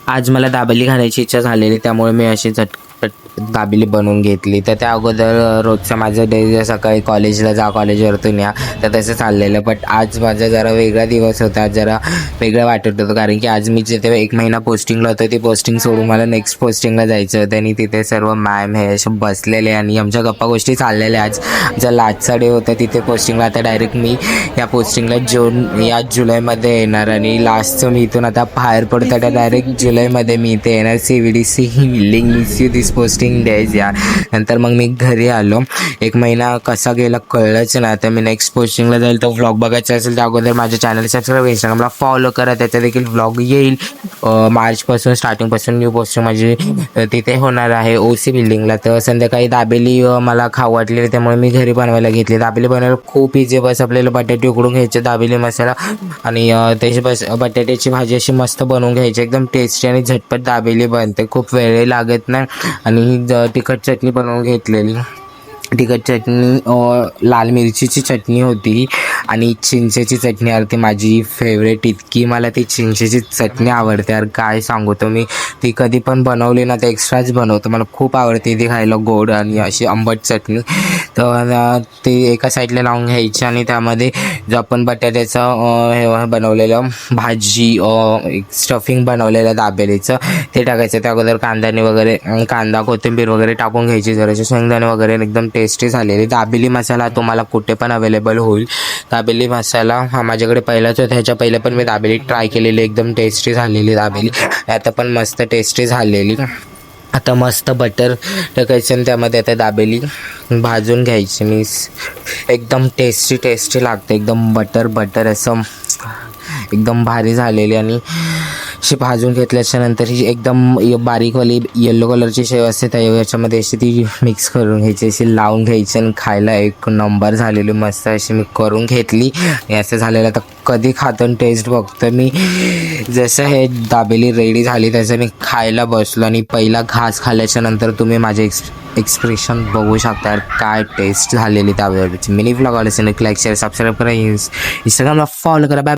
आज मला दाबेली खाण्याची इच्छा झालेली, त्यामुळे मी अशी झटपट दाबेली बनवून घेतली. तर त्या अगोदर रोजचं माझं डे सकाळी कॉलेजला जा, कॉलेजवरतून या, तर तसं चाललेलं. बट आज माझा जरा वेगळा दिवस होता, आज जरा वेगळं वाटत होतं, कारण की आज मी जिथे 1 महिना पोस्टिंगला होतो ती पोस्टिंग सोडून मला नेक्स्ट पोस्टिंगला जायचं होतं. आणि तिथे सर्व मॅम हे असे बसलेले आणि आमच्या गप्पा गोष्टी चाललेल्या. आज ज्या लास्टचा डे होता तिथे पोस्टिंगला, आता डायरेक्ट मी या पोस्टिंगला या जुलैमध्ये येणार आणि लास्टचं मी इथून आता बाहेर पडतो तर डायरेक्ट जुलैमध्ये मी इथे येणार. CVDC willing miss you this posting days यार. नंतर मग मी घरी आलो. 1 महिना कसा गेला कळलंच नाही. आता मी नेक्स्ट पोस्टिंगला जाईल. तर व्लॉग बघायचा असेल तर अगोदर माझ्या चॅनल सबस्क्राईब, इंस्टाग्रामला फॉलो करा, त्याचा देखील व्लॉग येईल. मार्चपासून स्टार्टिंगपासून न्यू पोस्टिंग माझी तिथे होणार आहे OC बिल्डिंगला. तर संध्याकाळी दाबेली मला खाऊ वाटलेली, त्यामुळे मी घरी बनवायला घेतली. दाबेली बनवायला खूप इझी. बस आपल्याला बटाटे उकडून घ्यायचे, दाबेली मसाला आणि त्याची बस बटाट्याची भाजी अशी मस्त बनवून घ्यायची. एकदम टेस्टी आणि झटपट दाबेली बनते, खूप वेळ लागत नाही. आणि तिखट चटणी बनवून घेतलेली. तिखट चटणी लाल मिरचीची चटणी होती आणि चिंचेची चटणी. यार ती माझी फेवरेट, इतकी मला ती चिंचेची चटणी आवडते यार, काय सांगू. तर मी ती कधी पण बनवली ना तर एक्स्ट्राच बनवतो, मला खूप आवडते ती खायला, गोड आणि अशी आंबट चटणी. तर ती एका साईडला लावून घ्यायची आणि त्यामध्ये जो आपण बटाट्याचं हे बनवलेलं भाजी स्टफिंग बनवलेलं दाबेलीचं ते टाकायचं. त्या अगोदर कांदा कोथिंबीर वगैरे टाकून घ्यायची, जरासे शेंगदाणे वगैरे. एकदम टेस्टी झालेली दाबेली मसाला तुम्हाला कुठे पण अवेलेबल होईल. दाबेली मसाला हा माझ्याकडे पहिलाच होता, ह्याच्या पहिले पण मी दाबेली ट्राय केलेली, एकदम टेस्टी झालेली दाबेली. आता पण मस्त टेस्टी झालेली. आता मस्त बटर टाकायचं आणि त्यामध्ये आता दाबेली भाजून घ्यायची. मी एकदम टेस्टी लागते, एकदम बटर असं एकदम भारी झालेली. आणि अशी भाजून घेतल्याच्यानंतर ही एकदम बारीकवाली येलो कलरची शेव असते, त्या याच्यामध्ये अशी ती मिक्स करून घ्यायची, अशी लावून घ्यायची आणि खायला एक नंबर झालेली. मस्त अशी मी करून घेतली. असं झालेलं तर कधी खातो टेस्ट बघतो मी. जसं हे दाबेली रेडी झाली तसं मी खायला बसलो आणि पहिला घास खाल्ल्याच्या नंतर तुम्ही माझे एक्सप्रेशन बघू शकता, काय टेस्ट झालेली दाबेलीची. मिनी व्लॉग आवडला असेल लाईक शेअर सबस्क्राईब करा, इंस्टाग्रामला फॉलो करा. बाय.